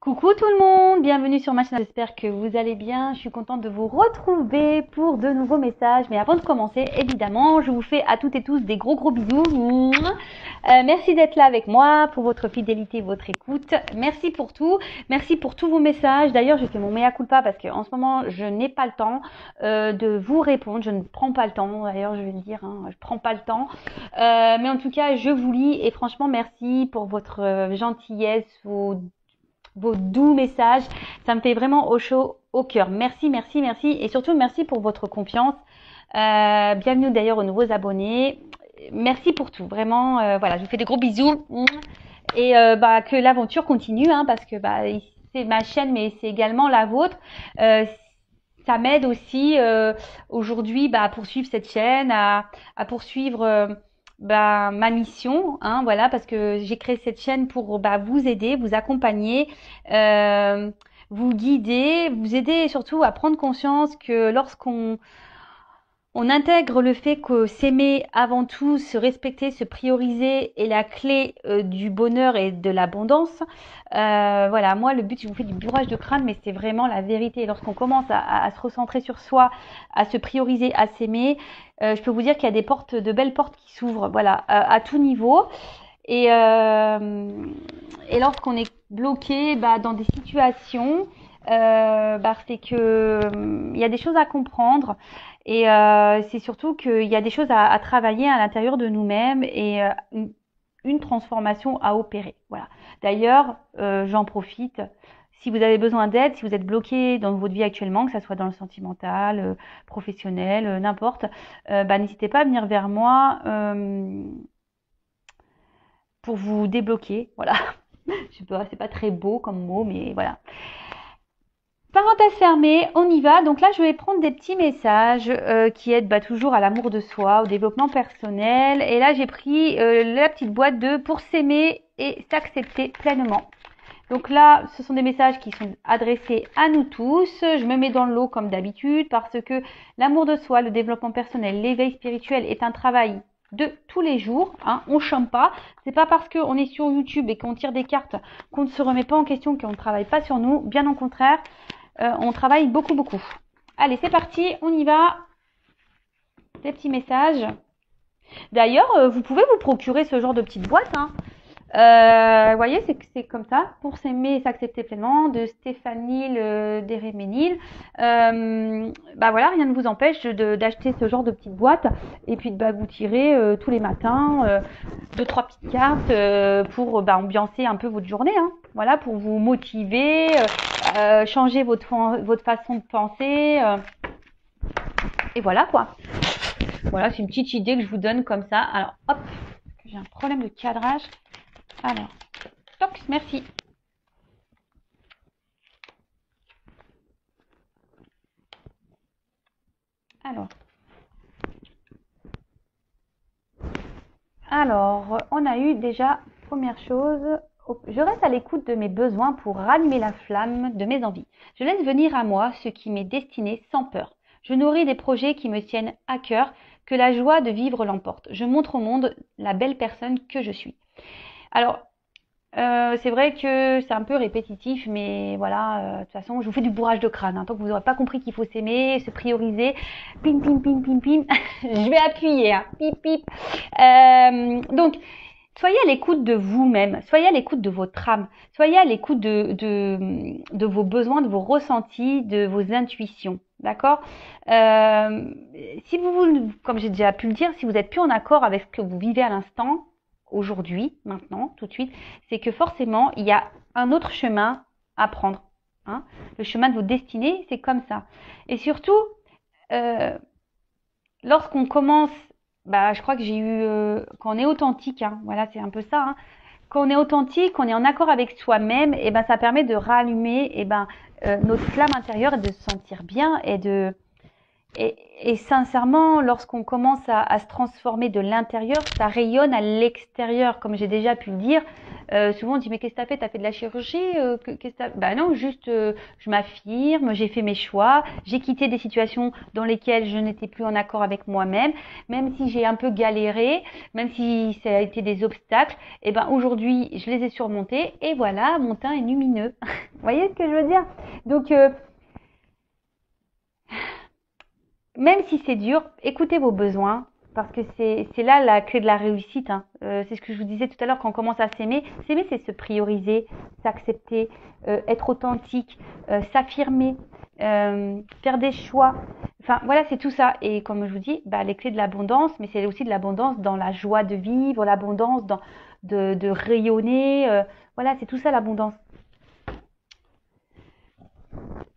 Coucou tout le monde, bienvenue sur ma chaîne, j'espère que vous allez bien. Je suis contente de vous retrouver pour de nouveaux messages. Mais avant de commencer, évidemment, je vous fais à toutes et tous des gros bisous. Merci d'être là avec moi, pour votre fidélité, votre écoute. Merci pour tout, merci pour tous vos messages. D'ailleurs, je fais mon mea culpa parce qu'en ce moment, je n'ai pas le temps de vous répondre. Je ne prends pas le temps, d'ailleurs, je vais le dire, je prends pas le temps. Mais en tout cas, je vous lis et franchement, merci pour votre gentillesse, vos doux messages, ça me fait vraiment au chaud au cœur. Merci et surtout merci pour votre confiance. Bienvenue d'ailleurs aux nouveaux abonnés. Merci pour tout, vraiment. Voilà, je vous fais des gros bisous et que l'aventure continue, parce que c'est ma chaîne, mais c'est également la vôtre. Ça m'aide aussi aujourd'hui à poursuivre cette chaîne, à poursuivre ma mission, voilà, parce que j'ai créé cette chaîne pour vous aider, vous accompagner, vous guider, vous aider surtout à prendre conscience que lorsqu'on intègre le fait que s'aimer avant tout, se respecter, se prioriser est la clé du bonheur et de l'abondance. Voilà, moi le but, je vous fais du bourrage de crâne, mais c'est vraiment la vérité. Lorsqu'on commence à se recentrer sur soi, à se prioriser, à s'aimer, je peux vous dire qu'il y a des portes, de belles portes qui s'ouvrent, voilà, à tout niveau. Et lorsqu'on est bloqué dans des situations, c'est que il y a des choses à comprendre et c'est surtout qu'il y a des choses à travailler à l'intérieur de nous-mêmes et une transformation à opérer. Voilà. D'ailleurs, j'en profite. Si vous avez besoin d'aide, si vous êtes bloqué dans votre vie actuellement, que ce soit dans le sentimental, professionnel, n'importe, n'hésitez pas à venir vers moi pour vous débloquer. Voilà. Je sais pas, c'est pas très beau comme mot, mais voilà. Parenthèse fermée, on y va. Donc là, je vais prendre des petits messages qui aident toujours à l'amour de soi, au développement personnel. Et là, j'ai pris la petite boîte de pour s'aimer et s'accepter pleinement. Donc là, ce sont des messages qui sont adressés à nous tous. Je me mets dans le lot comme d'habitude parce que l'amour de soi, le développement personnel, l'éveil spirituel est un travail de tous les jours, on chante pas. C'est pas parce qu'on est sur YouTube et qu'on tire des cartes qu'on ne se remet pas en question, qu'on ne travaille pas sur nous. Bien au contraire, on travaille beaucoup. Allez, c'est parti, on y va. Des petits messages. D'ailleurs, vous pouvez vous procurer ce genre de petite boîte. Vous voyez, c'est comme ça, pour s'aimer et s'accepter pleinement, de Stéphanie Deréménil. Voilà, rien ne vous empêche d'acheter ce genre de petite boîte et puis de vous tirer tous les matins 2-3 petites cartes pour ambiancer un peu votre journée. Voilà, pour vous motiver, changer votre façon de penser. Et voilà quoi. Voilà, c'est une petite idée que je vous donne comme ça. Alors, hop, j'ai un problème de cadrage. Alors, toc, merci. Alors, on a eu déjà, première chose, je reste à l'écoute de mes besoins pour rallumer la flamme de mes envies. Je laisse venir à moi ce qui m'est destiné sans peur. Je nourris des projets qui me tiennent à cœur, que la joie de vivre l'emporte. Je montre au monde la belle personne que je suis. Alors, c'est vrai que c'est un peu répétitif, mais voilà, de toute façon, je vous fais du bourrage de crâne. Tant que vous n'aurez pas compris qu'il faut s'aimer, se prioriser, pim, je vais appuyer, pip, pip. Donc, soyez à l'écoute de vous-même, soyez à l'écoute de votre âme, soyez à l'écoute de vos besoins, de vos ressentis, de vos intuitions. D'accord. Si vous, comme j'ai déjà pu le dire, si vous n'êtes plus en accord avec ce que vous vivez à l'instant, aujourd'hui, maintenant, tout de suite, c'est que forcément, il y a un autre chemin à prendre. Le chemin de vos destinées, c'est comme ça. Et surtout, lorsqu'on commence, je crois que j'ai eu, quand on est authentique, voilà, c'est un peu ça. Quand on est authentique, qu'on est en accord avec soi-même, et ça permet de rallumer notre flamme intérieure et de se sentir bien et de Et sincèrement, lorsqu'on commence à se transformer de l'intérieur, ça rayonne à l'extérieur, comme j'ai déjà pu le dire. Souvent on dit mais qu'est-ce que t'as fait? T'as fait de la chirurgie? Qu'est-ce que t'as... Bah non, juste je m'affirme, j'ai fait mes choix, j'ai quitté des situations dans lesquelles je n'étais plus en accord avec moi-même, même si j'ai un peu galéré, même si ça a été des obstacles, et ben aujourd'hui je les ai surmontés et voilà, mon teint est lumineux. Vous voyez ce que je veux dire? Donc même si c'est dur, écoutez vos besoins, parce que c'est là la clé de la réussite. Hein. C'est ce que je vous disais tout à l'heure, quand on commence à s'aimer. S'aimer, c'est se prioriser, s'accepter, être authentique, s'affirmer, faire des choix. Enfin, voilà, c'est tout ça. Et comme je vous dis, bah, les clés de l'abondance, mais c'est aussi de l'abondance dans la joie de vivre, l'abondance de rayonner. Voilà, c'est tout ça l'abondance.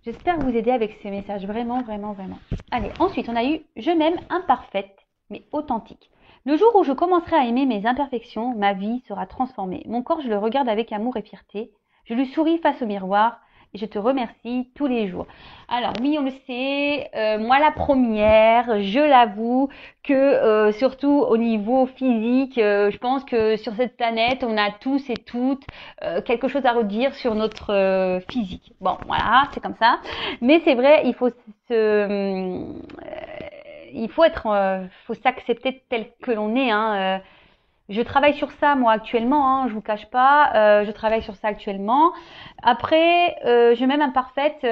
J'espère vous aider avec ces messages, vraiment, vraiment, vraiment. Allez, ensuite, on a eu « Je m'aime imparfaite, mais authentique ». Le jour où je commencerai à aimer mes imperfections, ma vie sera transformée. Mon corps, je le regarde avec amour et fierté. Je lui souris face au miroir et je te remercie tous les jours. Alors oui, on le sait, moi la première, je l'avoue que surtout au niveau physique, je pense que sur cette planète, on a tous et toutes quelque chose à redire sur notre physique. Bon, voilà, c'est comme ça. Mais c'est vrai, faut s'accepter tel que l'on est. Hein. Je travaille sur ça moi actuellement, hein, je vous cache pas. Je travaille sur ça actuellement. Après, je m'aime imparfaite.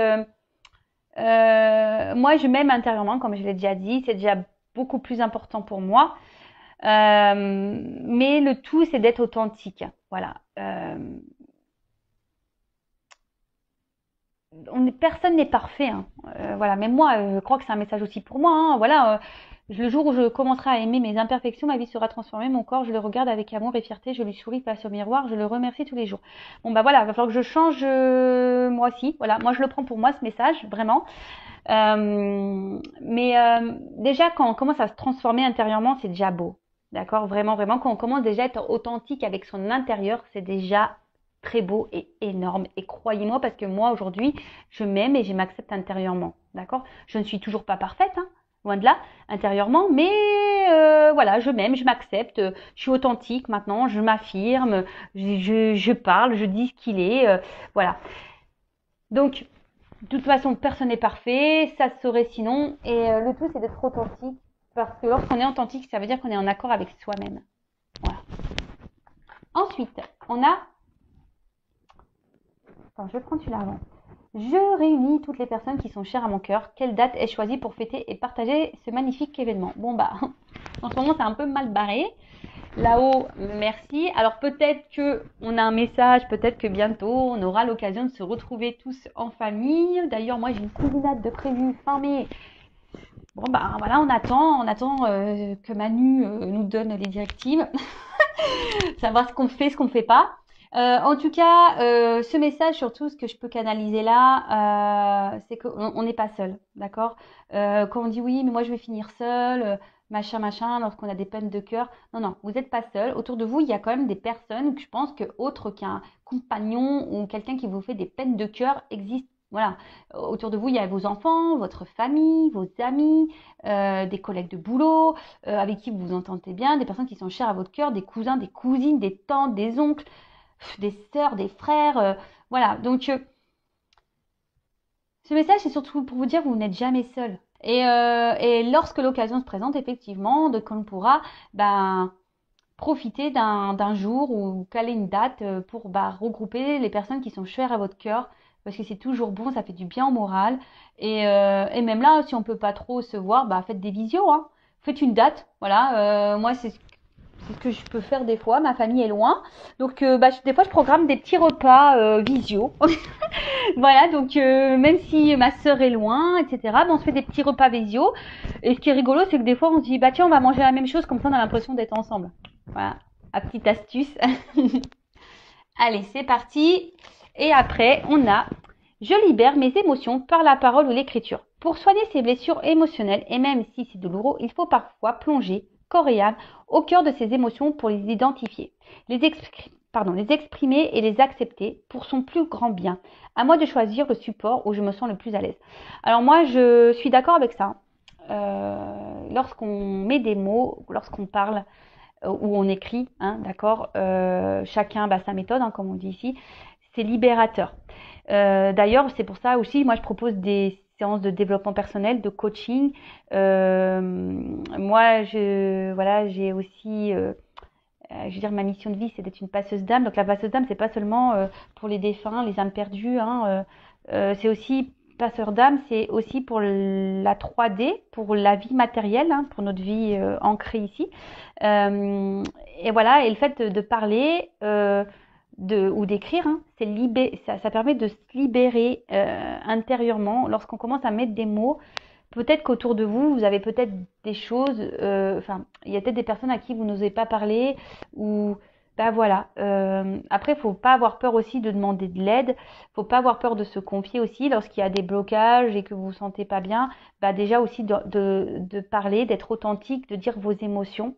Moi, je m'aime intérieurement, comme je l'ai déjà dit. C'est déjà beaucoup plus important pour moi. Mais le tout, c'est d'être authentique. Voilà. Personne n'est parfait. Hein. Voilà. Même moi, je crois que c'est un message aussi pour moi. Hein. Voilà. Le jour où je commencerai à aimer mes imperfections, ma vie sera transformée. Mon corps, je le regarde avec amour et fierté. Je lui souris face au miroir. Je le remercie tous les jours. Bon, bah voilà. Il va falloir que je change moi aussi. Voilà. Moi, je le prends pour moi, ce message, vraiment. Déjà, quand on commence à se transformer intérieurement, c'est déjà beau. D'accord? Vraiment, vraiment. Quand on commence déjà à être authentique avec son intérieur, c'est déjà très beau et énorme. Et croyez-moi, parce que moi, aujourd'hui, je m'aime et je m'accepte intérieurement. D'accord? Je ne suis toujours pas parfaite, hein, loin de là, intérieurement, mais voilà, je m'aime, je m'accepte, je suis authentique maintenant, je m'affirme, je parle, je dis ce qu'il est, voilà. Donc, de toute façon, personne n'est parfait, ça se saurait sinon, et le tout, c'est d'être authentique, parce que lorsqu'on est authentique, ça veut dire qu'on est en accord avec soi-même. Voilà. Ensuite, on a... Attends, je vais prendre celui-là avant. Je réunis toutes les personnes qui sont chères à mon cœur. Quelle date ai-je choisie pour fêter et partager ce magnifique événement? Bon bah, en ce moment c'est un peu mal barré. Là-haut, merci. Alors peut-être que on a un message, peut-être que bientôt on aura l'occasion de se retrouver tous en famille. D'ailleurs, moi j'ai une cousinade de prévu fin mai. Bon bah voilà, on attend que Manu nous donne les directives, savoir ce qu'on fait, ce qu'on ne fait pas. En tout cas, ce message, surtout, ce que je peux canaliser là, c'est qu'on n'est pas seul, d'accord? Quand on dit oui, mais moi je vais finir seul, machin, lorsqu'on a des peines de cœur. Non, non, vous n'êtes pas seul. Autour de vous, il y a quand même des personnes que je pense que autre qu'un compagnon ou quelqu'un qui vous fait des peines de cœur existent. Voilà, autour de vous, il y a vos enfants, votre famille, vos amis, des collègues de boulot, avec qui vous vous entendez bien, des personnes qui sont chères à votre cœur, des cousins, des cousines, des tantes, des oncles, des sœurs, des frères, voilà. Donc, ce message, c'est surtout pour vous dire que vous n'êtes jamais seul. Et lorsque l'occasion se présente, effectivement, de qu'on pourra, profiter d'un jour ou caler une date pour regrouper les personnes qui sont chères à votre cœur, parce que c'est toujours bon, ça fait du bien au moral. Et même là, si on peut pas trop se voir, faites des visios, hein. Faites une date, voilà. Moi, c'est ce que je peux faire des fois. Ma famille est loin, donc des fois je programme des petits repas visio. Voilà, donc même si ma sœur est loin, etc., on se fait des petits repas visio. Et ce qui est rigolo, c'est que des fois on se dit tiens, on va manger la même chose, comme ça on a l'impression d'être ensemble. Voilà, la petite astuce. Allez, c'est parti. Et après, on a je libère mes émotions par la parole ou l'écriture. Pour soigner ces blessures émotionnelles, et même si c'est douloureux, il faut parfois plonger corps et âme au cœur de ces émotions pour les identifier, les exprimer et les accepter pour son plus grand bien. À moi de choisir le support où je me sens le plus à l'aise. Alors moi, je suis d'accord avec ça. lorsqu'on met des mots, lorsqu'on parle ou on écrit, hein, d'accord, chacun sa méthode, hein, comme on dit ici, c'est libérateur. D'ailleurs, c'est pour ça aussi, moi je propose des séances de développement personnel, de coaching. Moi, j'ai aussi, je veux dire, ma mission de vie, c'est d'être une passeuse d'âme. Donc la passeuse d'âme, c'est pas seulement pour les défunts, les âmes perdues, hein, c'est aussi passeur d'âme, c'est aussi pour la 3D, pour la vie matérielle, hein, pour notre vie ancrée ici. Et voilà, et le fait de parler ou d'écrire, hein, ça permet de se libérer intérieurement lorsqu'on commence à mettre des mots. Peut-être qu'autour de vous, vous avez peut-être des choses, il y a peut-être des personnes à qui vous n'osez pas parler, ou voilà. Après, faut pas avoir peur aussi de demander de l'aide, faut pas avoir peur de se confier aussi lorsqu'il y a des blocages et que vous vous sentez pas bien. Déjà aussi de parler, d'être authentique, de dire vos émotions.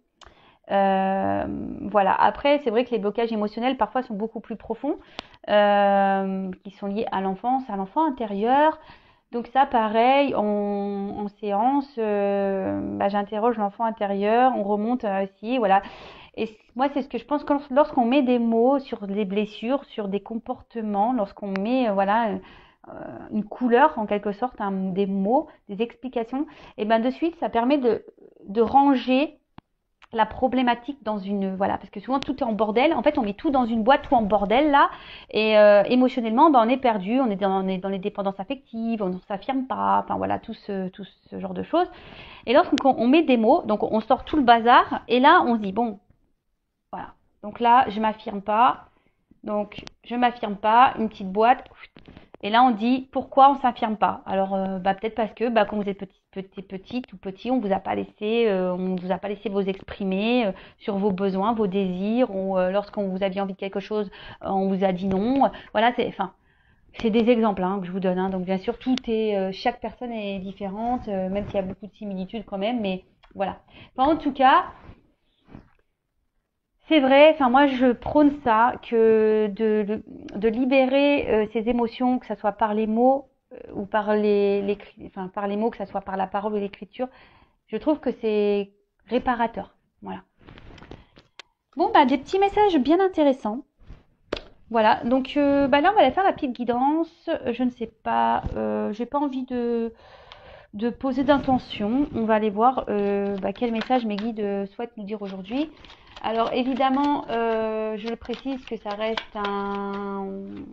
Voilà. Après, c'est vrai que les blocages émotionnels parfois sont beaucoup plus profonds, qui sont liés à l'enfance, à l'enfant intérieur. Donc ça, pareil, en séance, j'interroge l'enfant intérieur, on remonte aussi, voilà. Et moi, c'est ce que je pense que lorsqu'on met des mots sur les blessures, sur des comportements, lorsqu'on met, une couleur en quelque sorte, des mots, des explications, et de suite, ça permet de ranger la problématique dans parce que souvent tout est en bordel, en fait on met tout dans une boîte, tout en bordel là, et émotionnellement on est perdu, on est dans les dépendances affectives, on ne s'affirme pas, voilà, tout ce genre de choses. Et lorsqu'on met des mots, donc on sort tout le bazar, et là on se dit bon, voilà, donc là je m'affirme pas, une petite boîte. Et là, on dit pourquoi on s'affirme pas. Alors, peut-être parce que quand vous êtes petite ou petit, on vous a pas laissé vous exprimer sur vos besoins, vos désirs, ou lorsqu'on vous aviez envie de quelque chose, on vous a dit non. Voilà, c'est des exemples que je vous donne. Hein. Donc, bien sûr, chaque personne est différente, même s'il y a beaucoup de similitudes quand même. Mais voilà. En tout cas, c'est vrai, moi je prône ça, que de libérer ces émotions, que ce soit par les mots ou par par les mots, que ce soit par la parole ou l'écriture, je trouve que c'est réparateur. Voilà. Bon, des petits messages bien intéressants. Voilà, donc là on va aller faire la petite guidance. Je ne sais pas, j'ai pas envie de poser d'intention. On va aller voir quel message mes guides souhaitent nous dire aujourd'hui. Alors évidemment, je le précise que ça reste une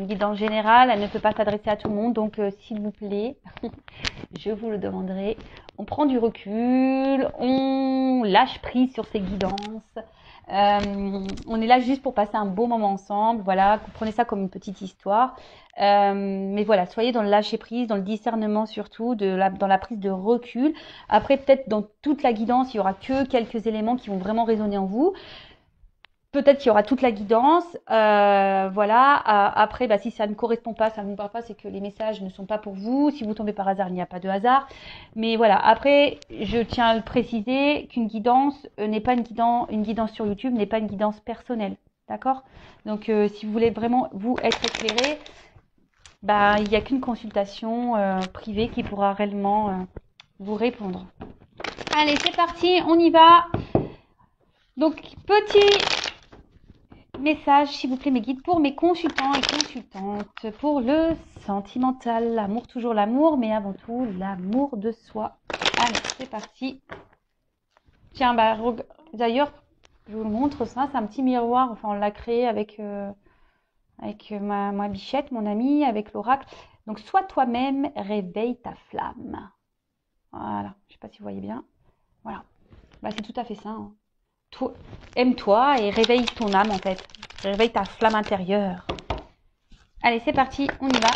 guidance générale, elle ne peut pas s'adresser à tout le monde, donc s'il vous plaît, je vous le demanderai, on prend du recul, on lâche prise sur ces guidances. On est là juste pour passer un beau moment ensemble, voilà, prenez ça comme une petite histoire. Mais voilà, soyez dans le lâcher prise, dans le discernement surtout, dans la prise de recul. Après, peut-être dans toute la guidance, il y aura que quelques éléments qui vont vraiment résonner en vous. Peut-être qu'il y aura toute la guidance, voilà. Après, si ça ne correspond pas, ça ne vous parle pas, c'est que les messages ne sont pas pour vous. Si vous tombez par hasard, il n'y a pas de hasard. Mais voilà. Après, je tiens à le préciser qu'une guidance n'est pas une guidance sur YouTube n'est pas une guidance personnelle, d'accord? Donc, si vous voulez vraiment vous être éclairé, il n'y a qu'une consultation privée qui pourra réellement vous répondre. Allez, c'est parti, on y va. Donc, petit message, s'il vous plaît, mes guides, pour mes consultants et consultantes, pour le sentimental, l'amour, toujours l'amour, mais avant tout, l'amour de soi. Allez, c'est parti. Tiens, d'ailleurs, je vous le montre, ça, c'est un petit miroir, on l'a créé avec ma bichette, mon amie, avec l'oracle. Donc, sois toi-même, réveille ta flamme. Voilà, je ne sais pas si vous voyez bien. Voilà, c'est tout à fait ça. Hein. Aime-toi et réveille ton âme en fait. Réveille ta flamme intérieure. Allez, c'est parti, on y va.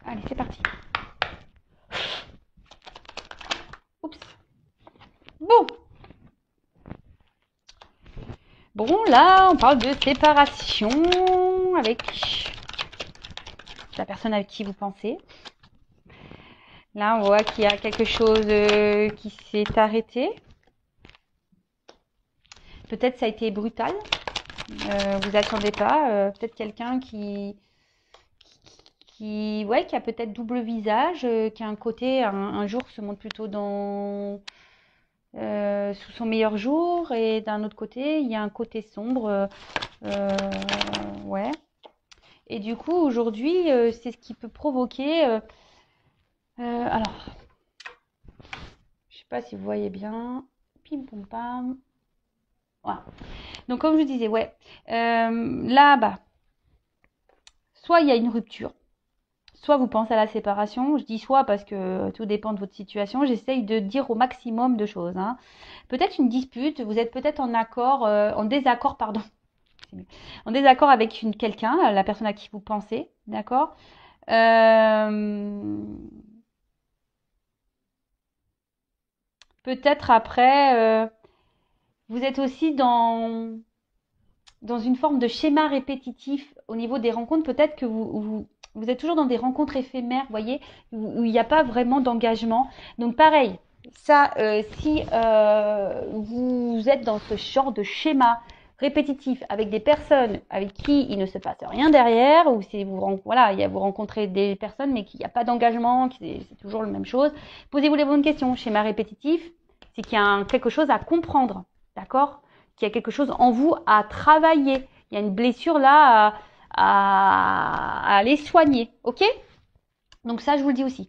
Allez, c'est parti. Oups. Bon, là, on parle de séparation avec la personne avec qui vous pensez. Là, on voit qu'il y a quelque chose qui s'est arrêté. Peut-être ça a été brutal. Vous attendez pas. Peut-être quelqu'un ouais, qui a peut-être double visage, qui a un côté, un jour se montre plutôt sous son meilleur jour, et d'un autre côté, il y a un côté sombre. Ouais. Et du coup, aujourd'hui, c'est ce qui peut provoquer. Alors, je sais pas si vous voyez bien. Pim pom pam. Voilà. Donc, comme je disais, ouais. Là, bah, soit il y a une rupture, soit vous pensez à la séparation. Je dis soit parce que tout dépend de votre situation. J'essaye de dire au maximum de choses, hein. Peut-être une dispute, vous êtes peut-être en désaccord, pardon. En désaccord avec quelqu'un, la personne à qui vous pensez, d'accord. Peut-être après, vous êtes aussi dans une forme de schéma répétitif au niveau des rencontres. Peut-être que vous êtes toujours dans des rencontres éphémères, vous voyez, où il n'y a pas vraiment d'engagement. Donc pareil, ça, si vous êtes dans ce genre de schéma répétitif avec des personnes avec qui il ne se passe rien derrière, ou si vous rencontrez des personnes mais qu'il n'y a pas d'engagement, c'est toujours la même chose, posez-vous les bonnes questions. Schéma répétitif, c'est qu'il y a quelque chose à comprendre, d'accord, qu'il y a quelque chose en vous à travailler. Il y a une blessure là à aller soigner, ok? Donc ça, je vous le dis aussi.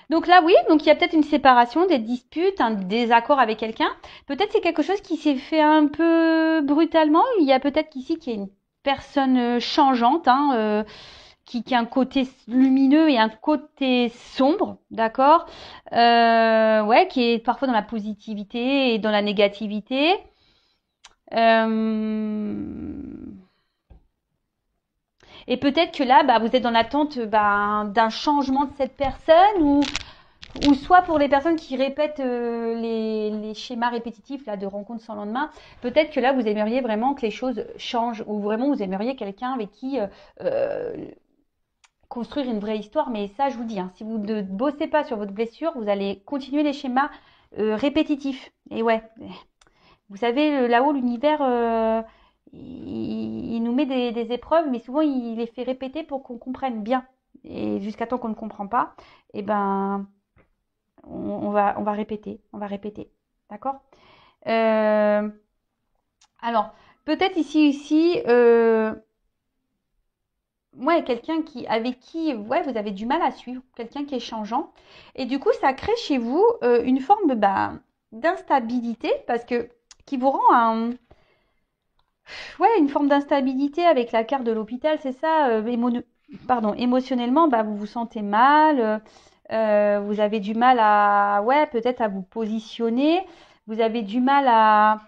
Donc là, oui, donc il y a peut-être une séparation, des disputes, un désaccord avec quelqu'un. Peut-être c'est quelque chose qui s'est fait un peu brutalement. Il y a peut-être qu'ici qu'il y a une personne changeante, hein, qui a un côté lumineux et un côté sombre, d'accord, ouais, qui est parfois dans la positivité et dans la négativité. Et peut-être que là, bah, vous êtes dans l'attente d'un changement de cette personne, ou soit pour les personnes qui répètent les schémas répétitifs là, de rencontres sans lendemain, peut-être que là, vous aimeriez vraiment que les choses changent, ou vraiment vous aimeriez quelqu'un avec qui construire une vraie histoire. Mais ça, je vous dis, hein, si vous ne bossez pas sur votre blessure, vous allez continuer les schémas répétitifs. Et ouais, vous savez, là-haut, l'univers, il nous met des épreuves, mais souvent, il les fait répéter pour qu'on comprenne bien. Et jusqu'à temps qu'on ne comprend pas, eh ben, on va répéter, on va répéter. D'accord. euh, Alors, peut-être ici, ouais, quelqu'un avec qui ouais, vous avez du mal à suivre, quelqu'un qui est changeant. Et du coup, ça crée chez vous une forme d'instabilité, parce que qui vous rend ouais, une forme d'instabilité avec la carte de l'hôpital, c'est ça. Émotionnellement, bah, vous vous sentez mal, vous avez du mal ouais, peut-être à vous positionner, vous avez du mal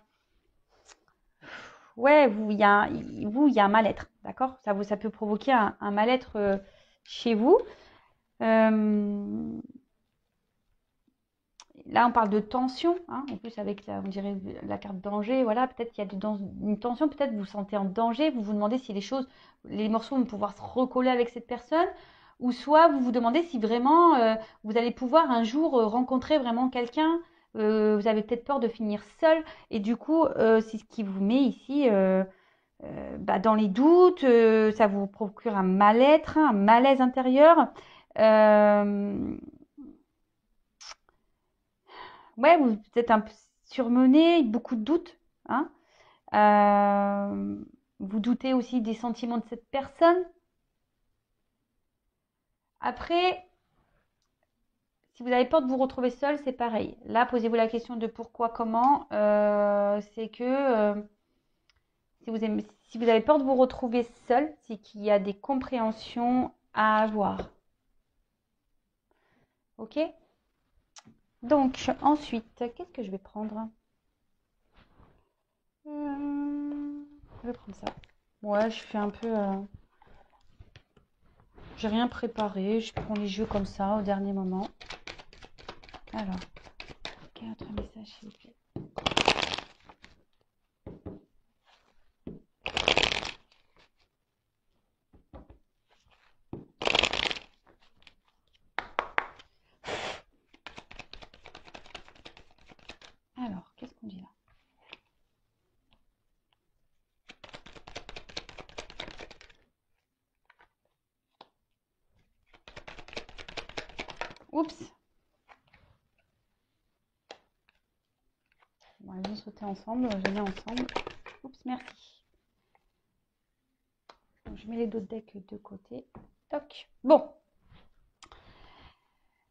ouais, il y a un mal-être, d'accord? Ça peut provoquer un mal-être chez vous. Euh, Là, on parle de tension, hein, en plus avec on dirait la carte danger, voilà, peut-être qu'il y a une tension, peut-être vous vous sentez en danger, vous vous demandez si les morceaux vont pouvoir se recoller avec cette personne, ou soit vous vous demandez si vraiment vous allez pouvoir un jour rencontrer vraiment quelqu'un, vous avez peut-être peur de finir seul, et du coup, c'est ce qui vous met ici dans les doutes, ça vous procure un mal-être, un malaise intérieur. Euh, ouais, vous êtes un peu surmené, beaucoup de doutes, hein. Euh, Vous doutez aussi des sentiments de cette personne. Après, si vous avez peur de vous retrouver seul, c'est pareil. Là, posez-vous la question de pourquoi, comment. C'est que si vous avez peur de vous retrouver seul, c'est qu'il y a des compréhensions à avoir. Ok? Donc, ensuite, qu'est-ce que je vais prendre? Je vais prendre ça. Ouais, je fais un peu. J'ai rien préparé, je prends les jeux comme ça au dernier moment. Alors, quel autre message s'il vous plaît? Alors, qu'est-ce qu'on dit là? Oups. Bon, ils vont sauter ensemble, je les mets ensemble. Oups, merci. Donc, je mets les deux decks de côté. Toc. Bon.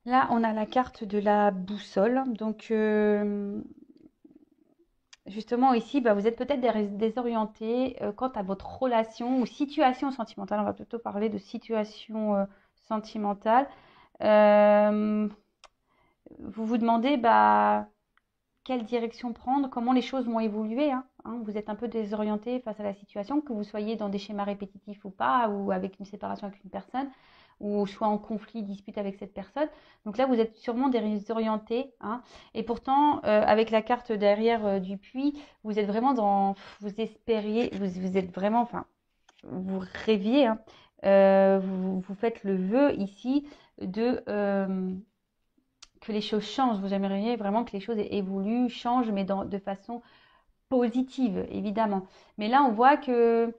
Là, on a la carte de la boussole. Donc, justement, ici, bah, vous êtes peut-être désorienté quant à votre relation ou situation sentimentale. On va plutôt parler de situation sentimentale. Vous vous demandez bah, quelle direction prendre, comment les choses vont évoluer. Hein. Vous êtes un peu désorienté face à la situation, que vous soyez dans des schémas répétitifs ou pas, ou avec une séparation avec une personne, ou soit en conflit, dispute avec cette personne. Donc là, vous êtes sûrement désorienté. Hein. Et pourtant, avec la carte derrière du puits, vous êtes vraiment dans... Vous espériez, vous êtes vraiment... Enfin, vous rêviez. Hein. Vous faites le vœu ici de... que les choses changent. Vous aimeriez vraiment que les choses évoluent, changent, mais de façon positive, évidemment. Mais là, on voit que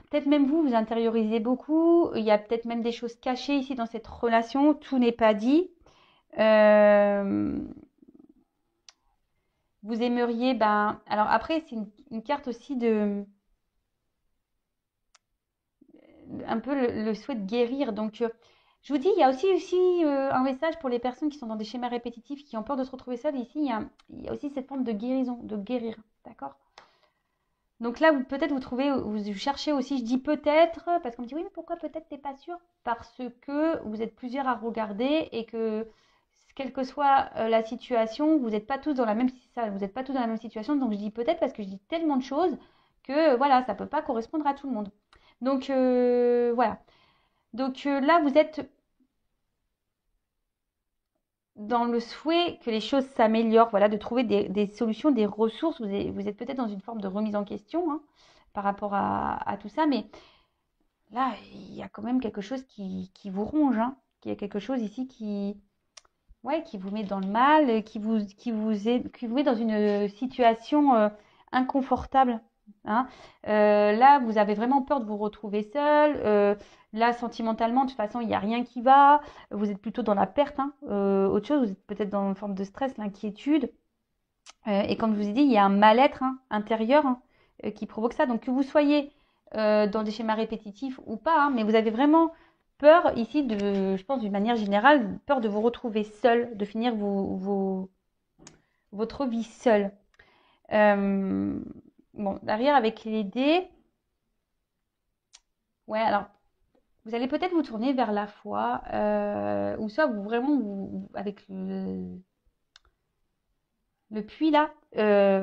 peut-être même vous intériorisez beaucoup. Il y a peut-être même des choses cachées ici dans cette relation. Tout n'est pas dit. Vous aimeriez, ben... Alors après, c'est une carte aussi de... Un peu le souhait de guérir. Donc... je vous dis, il y a aussi un message pour les personnes qui sont dans des schémas répétitifs, qui ont peur de se retrouver seules. Ici, il y a aussi cette forme de guérison, de guérir. D'accord? Donc là, peut-être vous cherchez aussi, je dis peut-être, parce qu'on me dit oui, mais pourquoi peut-être t'es pas sûr? Parce que vous êtes plusieurs à regarder et que quelle que soit la situation, vous n'êtes pas tous dans la même vous n'êtes pas tous dans la même situation. Donc je dis peut-être parce que je dis tellement de choses que voilà, ça peut pas correspondre à tout le monde. Donc voilà. Donc là, vous êtes dans le souhait que les choses s'améliorent, voilà, de trouver des solutions, des ressources. Vous êtes peut-être dans une forme de remise en question hein, par rapport à tout ça, mais là, il y a quand même quelque chose qui vous ronge, hein, il y a quelque chose ici qui vous met dans le mal, qui vous met dans une situation inconfortable. Hein. Là, vous avez vraiment peur de vous retrouver seul. Là, sentimentalement, de toute façon, il n'y a rien qui va. Vous êtes plutôt dans la perte. Hein. Autre chose, vous êtes peut-être dans une forme de stress, l'inquiétude. Et comme je vous ai dit, il y a un mal-être hein, intérieur hein, qui provoque ça. Donc, que vous soyez dans des schémas répétitifs ou pas, hein, mais vous avez vraiment peur ici, je pense d'une manière générale, peur de vous retrouver seul, de finir votre vie seul. Bon, derrière avec les dés, ouais, alors vous allez peut-être vous tourner vers la foi, ou soit avec le puits là,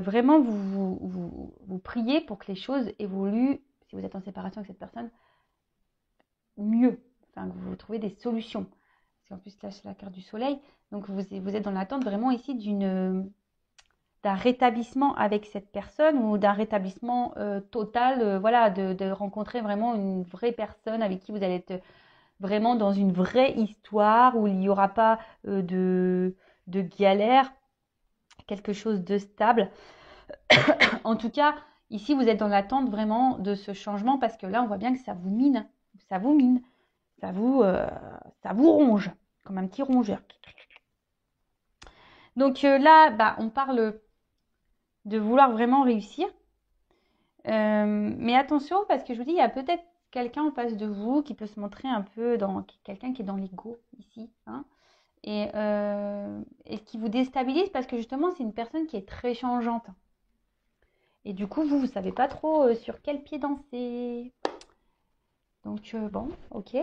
vraiment vous priez pour que les choses évoluent, si vous êtes en séparation avec cette personne, mieux, enfin que vous trouvez des solutions. Parce qu'en plus là c'est la carte du soleil, donc vous êtes dans l'attente vraiment ici d'un rétablissement avec cette personne ou d'un rétablissement total, voilà, de rencontrer vraiment une vraie personne avec qui vous allez être vraiment dans une vraie histoire où il n'y aura pas de galère, quelque chose de stable. En tout cas, ici, vous êtes dans l'attente vraiment de ce changement parce que là, on voit bien que ça vous mine, ça vous mine, ça vous ronge, comme un petit rongeur. Donc là, bah, on parle de vouloir vraiment réussir. Mais attention, parce que je vous dis, il y a peut-être quelqu'un en face de vous qui peut se montrer un peu quelqu'un qui est dans l'ego ici. Hein, et qui vous déstabilise parce que justement, c'est une personne qui est très changeante. Et du coup, vous ne savez pas trop sur quel pied danser. Donc, bon, ok.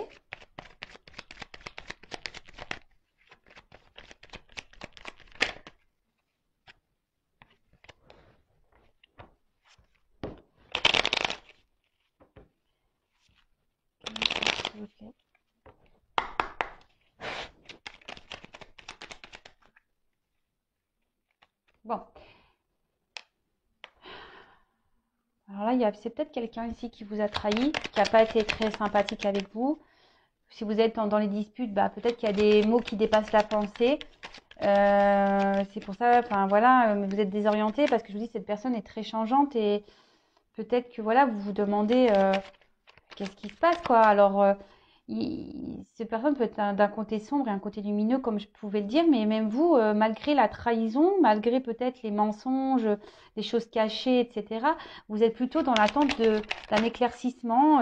Ok. Bon. Alors là, c'est peut-être quelqu'un ici qui vous a trahi, qui n'a pas été très sympathique avec vous. Si vous êtes dans les disputes, bah, peut-être qu'il y a des mots qui dépassent la pensée. C'est pour ça, enfin voilà, vous êtes désorienté parce que je vous dis, cette personne est très changeante et peut-être que voilà, vous vous demandez qu'est-ce qui se passe quoi. Alors cette personne peut être d'un côté sombre et un côté lumineux, comme je pouvais le dire, mais même vous, malgré la trahison, malgré peut-être les mensonges, les choses cachées, etc., vous êtes plutôt dans l'attente d'un éclaircissement,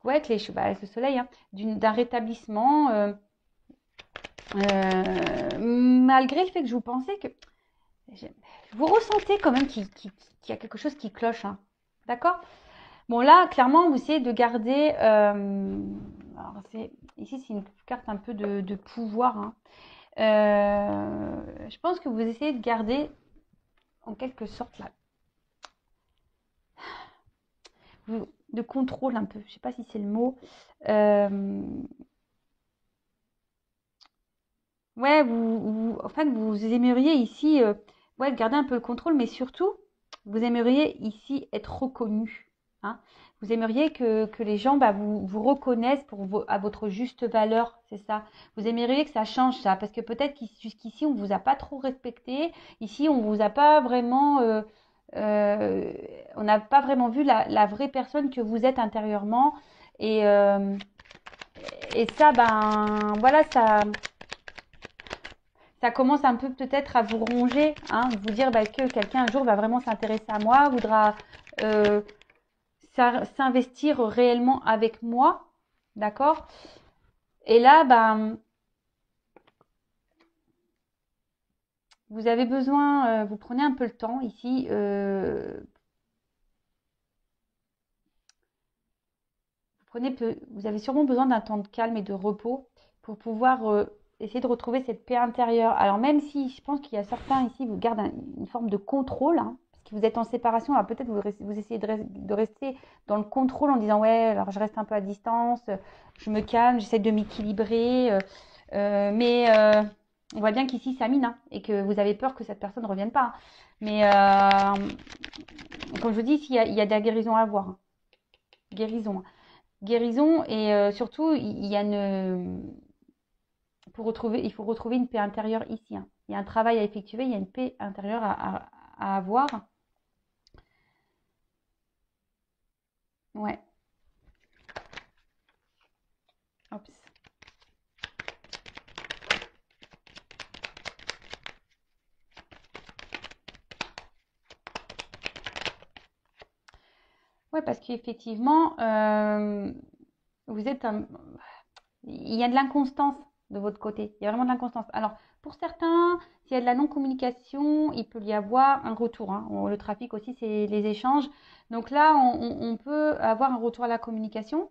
ouais, avec avec le soleil, hein, d'un rétablissement, malgré le fait que je vous pensais que vous ressentez quand même qu'il y a quelque chose qui cloche, hein, d'accord? Bon, là, clairement, vous essayez de garder. Alors, ici, c'est une carte un peu de pouvoir, hein. Je pense que vous essayez de garder, en quelque sorte, là, de contrôle un peu. Je ne sais pas si c'est le mot. Ouais, en fait, vous aimeriez ici, ouais, garder un peu le contrôle, mais surtout, vous aimeriez ici être reconnu, hein. Vous aimeriez que les gens vous reconnaissent à votre juste valeur, c'est ça. Vous aimeriez que ça change ça, parce que peut-être jusqu'ici, on ne vous a pas trop respecté. Ici, on vous a pas vraiment, euh, on n'a pas vraiment vu la vraie personne que vous êtes intérieurement. Et, euh, et ça, voilà, ça commence un peu peut-être à vous ronger, hein, vous dire que quelqu'un un jour va vraiment s'intéresser à moi, voudra euh, s'investir réellement avec moi, d'accord? Et là, vous avez besoin, vous prenez un peu le temps ici, vous avez sûrement besoin d'un temps de calme et de repos pour pouvoir essayer de retrouver cette paix intérieure. Alors même si je pense qu'il y a certains ici vous gardent une forme de contrôle, hein, parce que vous êtes en séparation, alors peut-être vous essayez de rester dans le contrôle en disant ouais, alors je reste un peu à distance, je me calme, j'essaie de m'équilibrer, mais on voit bien qu'ici ça mine, hein, et que vous avez peur que cette personne ne revienne pas, hein. Mais comme je vous dis, il y a de la guérison à avoir, hein. Guérison, hein. Guérison et surtout il y a il faut retrouver une paix intérieure ici, hein. Il y a un travail à effectuer, il y a une paix intérieure à avoir. Ouais. Oups. Ouais, parce qu'effectivement, vous êtes il y a de l'inconstance de votre côté. Il y a vraiment de l'inconstance. Alors, pour certains, s'il y a de la non-communication, il peut y avoir un retour, hein. Le trafic aussi, c'est les échanges. Donc là, on peut avoir un retour à la communication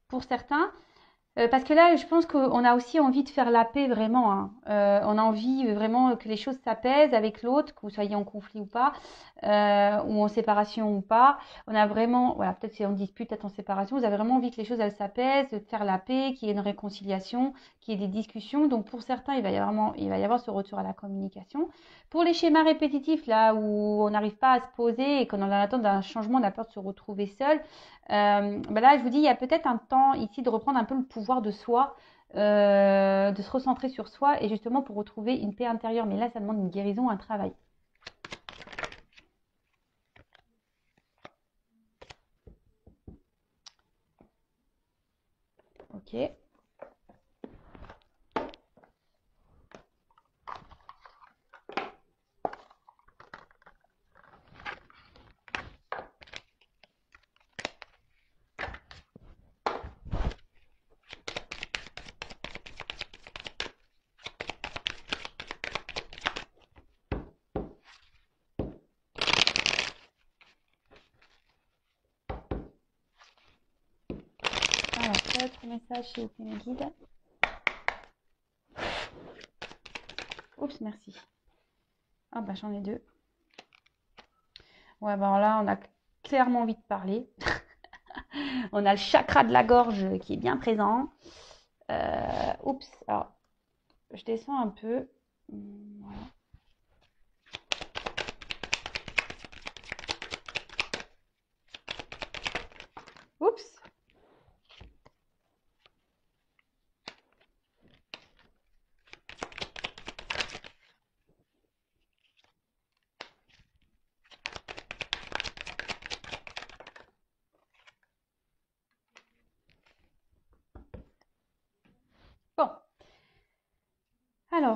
pour certains. Parce que là, je pense qu'on a aussi envie de faire la paix vraiment, hein. On a envie vraiment que les choses s'apaisent avec l'autre, que vous soyez en conflit ou pas, ou en séparation ou pas. On a vraiment, voilà, peut-être si on dispute, peut-être en séparation, vous avez vraiment envie que les choses elles s'apaisent, de faire la paix, qu'il y ait une réconciliation, qu'il y ait des discussions. Donc pour certains, il va y avoir ce retour à la communication. Pour les schémas répétitifs, là où on n'arrive pas à se poser et qu'on est en attente d'un changement, on a peur de se retrouver seul. Là, je vous dis, il y a peut-être un temps ici de reprendre un peu le pouvoir de soi, de se recentrer sur soi et justement pour retrouver une paix intérieure. Mais là, ça demande une guérison, un travail. Ok. Alors, autre message chez mes guides. Oups, merci. Ah bah j'en ai deux. Ouais, bah alors là, on a clairement envie de parler. On a le chakra de la gorge qui est bien présent. Oups, alors je descends un peu. Voilà. Oups.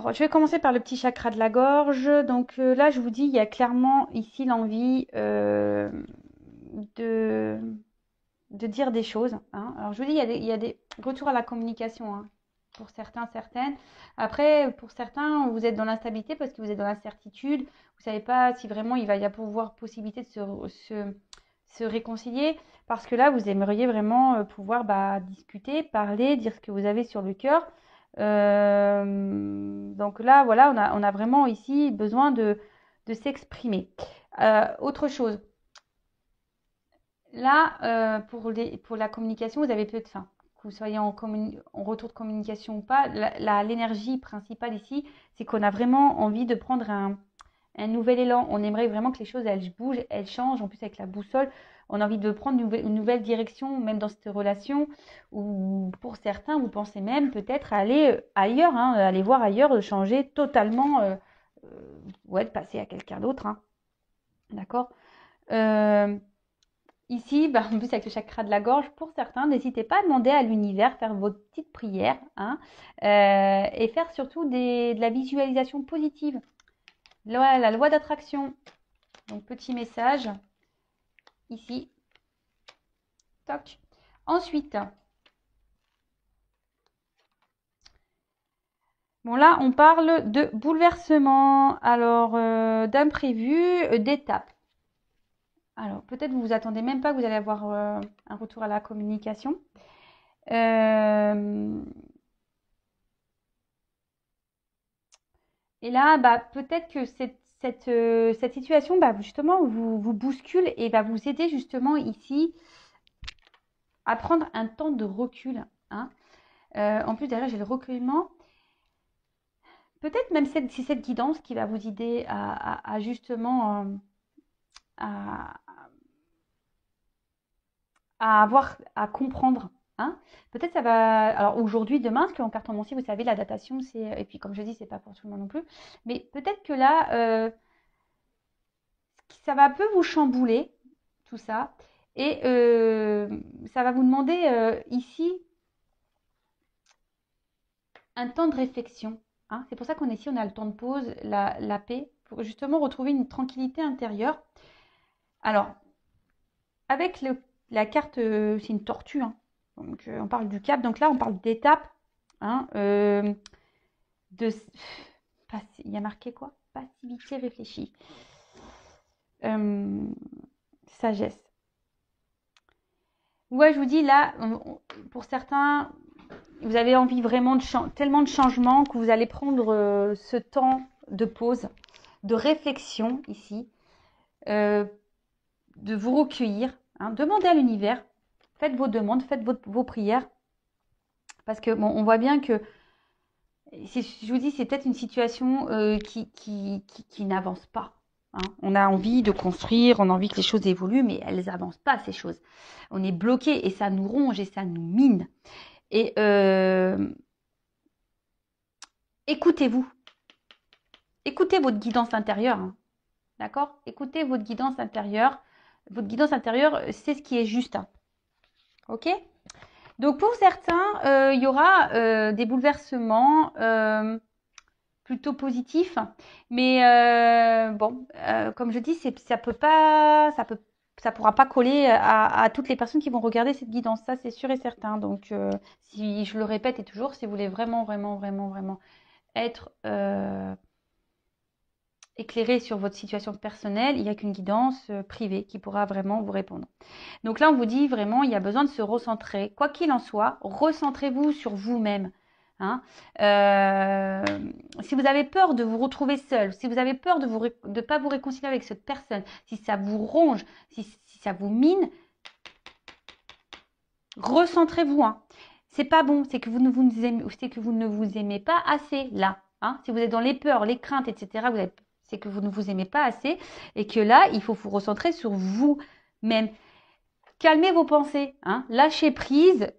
Alors, je vais commencer par le petit chakra de la gorge. Donc là, je vous dis, il y a clairement ici l'envie de, de dire des choses, hein. Alors, je vous dis, il y a des retours à la communication, hein, pour certains, certaines. Après, pour certains, vous êtes dans l'instabilité parce que vous êtes dans l'incertitude. Vous ne savez pas si vraiment il va y avoir possibilité de se réconcilier. Parce que là, vous aimeriez vraiment pouvoir discuter, parler, dire ce que vous avez sur le cœur. Donc là, voilà, on a vraiment ici besoin de s'exprimer. Autre chose, là, pour la communication, vous avez peut-être, enfin, que vous soyez en retour de communication ou pas, l'énergie principale ici, c'est qu'on a vraiment envie de prendre un nouvel élan. On aimerait vraiment que les choses, elles bougent, elles changent. En plus, avec la boussole, on a envie de prendre une nouvelle direction, même dans cette relation. Ou pour certains, vous pensez même peut-être aller ailleurs, hein, aller voir ailleurs, de changer totalement, ouais, de passer à quelqu'un d'autre, hein. D'accord. Ici, en plus avec le chakra de la gorge, pour certains, n'hésitez pas à demander à l'univers, faire votre petite prière, hein, et faire surtout de la visualisation positive. La loi d'attraction. Donc, petit message ici. Toc. Ensuite, bon là, on parle de bouleversement, alors d'imprévu, d'étape. Alors, peut-être vous vous attendez même pas que vous allez avoir un retour à la communication. Et là, peut-être que cette situation, justement, vous bouscule et va vous aider justement ici à prendre un temps de recul, hein. En plus, derrière, j'ai le recueillement. Peut-être même c'est cette guidance qui va vous aider à justement à avoir, à comprendre, hein. Peut-être ça va. Alors aujourd'hui, demain, parce qu'en cartomancie, vous savez, la datation, c'est. Et puis, comme je dis, c'est pas pour tout le monde non plus. Mais peut-être que là, ça va un peu vous chambouler, tout ça. Et ça va vous demander ici un temps de réflexion, hein. C'est pour ça qu'on est ici, on a le temps de pause, la paix, pour justement retrouver une tranquillité intérieure. Alors, avec la carte, c'est une tortue, hein. Donc, on parle du cap. Donc là, on parle d'étape, hein, il y a marqué quoi? Passivité réfléchie. Sagesse. Ouais, je vous dis là, pour certains, vous avez envie vraiment tellement de changements que vous allez prendre ce temps de pause, de réflexion ici, de vous recueillir, hein. Demandez à l'univers, faites vos demandes, faites vos prières, parce que bon, on voit bien que, je vous dis, c'est peut-être une situation qui n'avance pas, hein. On a envie de construire, on a envie que les choses évoluent, mais elles n'avancent pas, ces choses. On est bloqué et ça nous ronge et ça nous mine. Et écoutez-vous. Écoutez votre guidance intérieure, hein. D'accord? Écoutez votre guidance intérieure. Votre guidance intérieure, c'est ce qui est juste, hein. Ok? Donc pour certains, il y aura des bouleversements plutôt positifs. Mais bon, comme je dis, ça pourra pas coller à toutes les personnes qui vont regarder cette guidance. Ça, c'est sûr et certain. Donc, si je le répète et toujours, si vous voulez vraiment, vraiment, vraiment, vraiment être éclairé sur votre situation personnelle, il n'y a qu'une guidance privée qui pourra vraiment vous répondre. Donc là, on vous dit vraiment, il y a besoin de se recentrer. Quoi qu'il en soit, recentrez-vous sur vous-même, hein. Si vous avez peur de vous retrouver seul, si vous avez peur de ne pas vous réconcilier avec cette personne, si ça vous ronge, si ça vous mine, recentrez-vous, hein. C'est pas bon, c'est que vous ne vous aimez pas assez là, hein. Si vous êtes dans les peurs, les craintes, etc., c'est que vous ne vous aimez pas assez et que là, il faut vous recentrer sur vous-même. Calmez vos pensées, hein. Lâchez prise,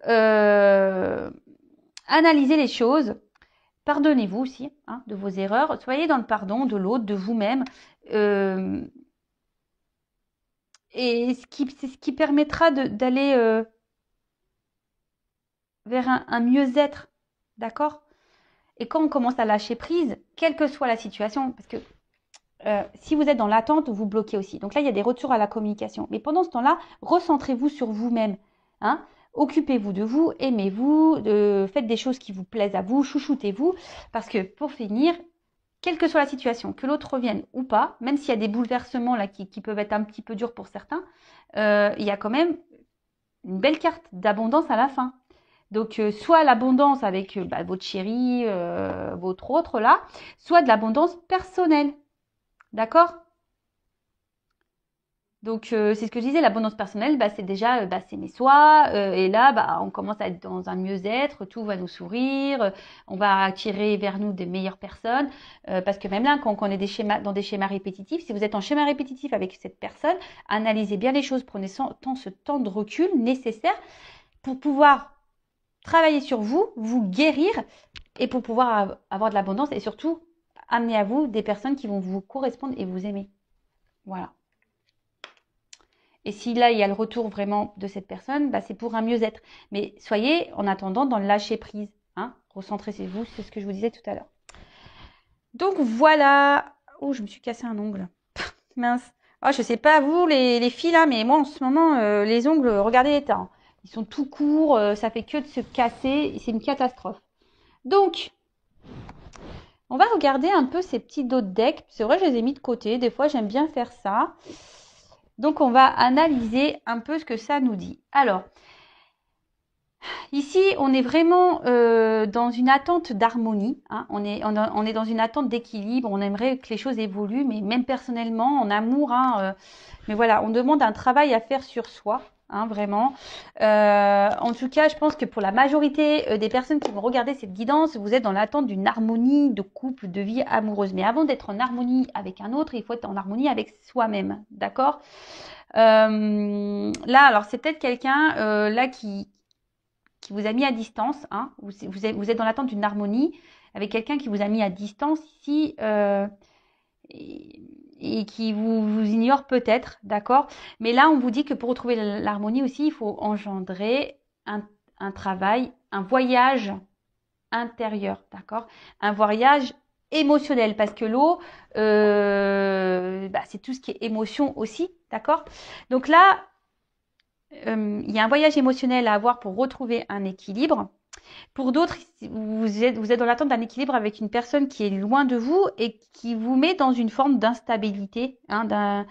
analysez les choses, pardonnez-vous aussi, hein, de vos erreurs, soyez dans le pardon de l'autre, de vous-même, et c'est ce qui permettra d'aller vers un mieux-être, d'accord? Et quand on commence à lâcher prise, quelle que soit la situation, parce que si vous êtes dans l'attente, vous bloquez aussi. Donc là, il y a des retours à la communication. Mais pendant ce temps-là, recentrez-vous sur vous-même. Hein. Occupez-vous de vous, aimez-vous, faites des choses qui vous plaisent à vous, chouchoutez-vous. Parce que pour finir, quelle que soit la situation, que l'autre revienne ou pas, même s'il y a des bouleversements là qui peuvent être un petit peu durs pour certains, il y a quand même une belle carte d'abondance à la fin. Donc, soit l'abondance avec votre chéri, votre autre là, soit de l'abondance personnelle. D'accord? Donc, c'est ce que je disais, l'abondance personnelle, c'est déjà s'aimer soi. Et là, on commence à être dans un mieux-être, tout va nous sourire, on va attirer vers nous des meilleures personnes. Parce que même là, quand on est dans des schémas répétitifs, si vous êtes en schéma répétitif avec cette personne, analysez bien les choses, prenez ce temps de recul nécessaire pour pouvoir travailler sur vous, vous guérir et pour pouvoir avoir de l'abondance et surtout amener à vous des personnes qui vont vous correspondre et vous aimer. Voilà. Et si là, il y a le retour vraiment de cette personne, c'est pour un mieux-être. Mais soyez en attendant dans le lâcher prise. Hein. Recentrez-vous, c'est ce que je vous disais tout à l'heure. Donc voilà. Oh, je me suis cassé un ongle. Mince. Oh, je sais pas vous les filles là, mais moi en ce moment, les ongles, regardez l'état. Hein. Ils sont tout courts, ça fait que de se casser. C'est une catastrophe. Donc, on va regarder un peu ces petits dos de deck. C'est vrai, je les ai mis de côté. Des fois, j'aime bien faire ça. Donc, on va analyser un peu ce que ça nous dit. Alors, ici, on est vraiment dans une attente d'harmonie. Hein. On est dans une attente d'équilibre. On aimerait que les choses évoluent, mais même personnellement, en amour. Hein, mais voilà, on demande un travail à faire sur soi. Hein, vraiment. En tout cas, je pense que pour la majorité des personnes qui vont regarder cette guidance, vous êtes dans l'attente d'une harmonie de couple, de vie amoureuse. Mais avant d'être en harmonie avec un autre, il faut être en harmonie avec soi-même. D'accord? Là, alors c'est peut-être quelqu'un là qui vous a mis à distance. Hein, vous êtes dans l'attente d'une harmonie avec quelqu'un qui vous a mis à distance ici. Et qui vous ignore peut-être, d'accord? Mais là, on vous dit que pour retrouver l'harmonie aussi, il faut engendrer un travail, un voyage intérieur, d'accord? Un voyage émotionnel, parce que l'eau, c'est tout ce qui est émotion aussi, d'accord? Donc là, il y a un voyage émotionnel à avoir pour retrouver un équilibre. Pour d'autres, vous êtes dans l'attente d'un équilibre avec une personne qui est loin de vous et qui vous met dans une forme d'instabilité. Hein,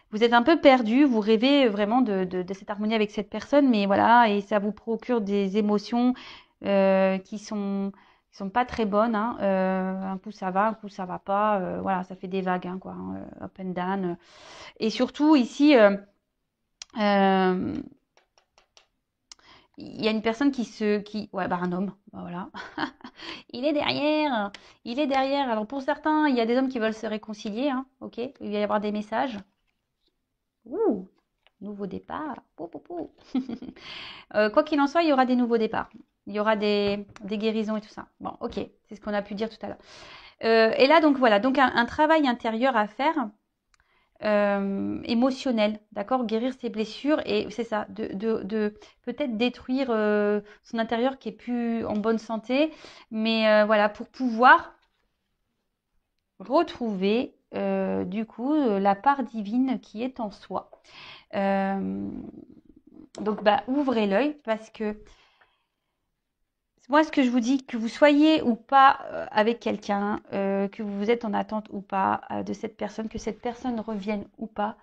vous êtes un peu perdu, vous rêvez vraiment de cette harmonie avec cette personne, mais voilà, et ça vous procure des émotions qui sont pas très bonnes. Hein. Un coup ça va, un coup ça va pas. Voilà, ça fait des vagues, hein, quoi, hein, up and down. Et surtout ici, il y a une personne un homme, voilà. Il est derrière. Alors pour certains, il y a des hommes qui veulent se réconcilier, hein, ok. Il va y avoir des messages. Ouh, nouveau départ. Pou, pou, pou. Quoi qu'il en soit, il y aura des nouveaux départs. Il y aura des guérisons et tout ça. Bon, ok, c'est ce qu'on a pu dire tout à l'heure. Et là, donc voilà, donc un travail intérieur à faire. Émotionnel, d'accord, guérir ses blessures et c'est ça, de peut-être détruire son intérieur qui est plus en bonne santé, mais voilà, pour pouvoir retrouver du coup la part divine qui est en soi. Donc ouvrez l'œil parce que moi, ce que je vous dis, que vous soyez ou pas avec quelqu'un, que vous êtes en attente ou pas de cette personne, que cette personne revienne ou pas,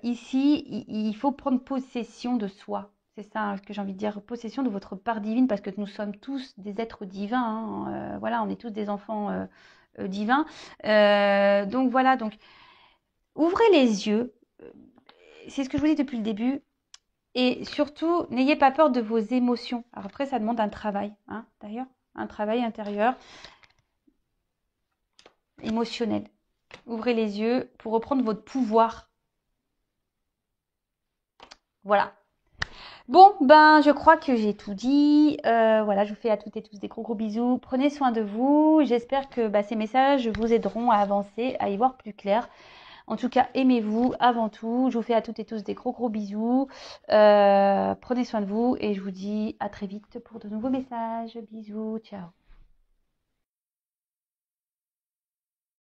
ici, il faut prendre possession de soi. C'est ça hein, que j'ai envie de dire, possession de votre part divine, parce que nous sommes tous des êtres divins. Hein, voilà, on est tous des enfants divins. Donc voilà, donc ouvrez les yeux. C'est ce que je vous dis depuis le début. Et surtout, n'ayez pas peur de vos émotions. Alors après, ça demande un travail, hein, d'ailleurs, un travail intérieur, émotionnel. Ouvrez les yeux pour reprendre votre pouvoir. Voilà. Bon, je crois que j'ai tout dit. Voilà, je vous fais à toutes et tous des gros bisous. Prenez soin de vous. J'espère que ces messages vous aideront à avancer, à y voir plus clair. En tout cas, aimez-vous avant tout. Je vous fais à toutes et tous des gros bisous. Prenez soin de vous et je vous dis à très vite pour de nouveaux messages. Bisous, ciao.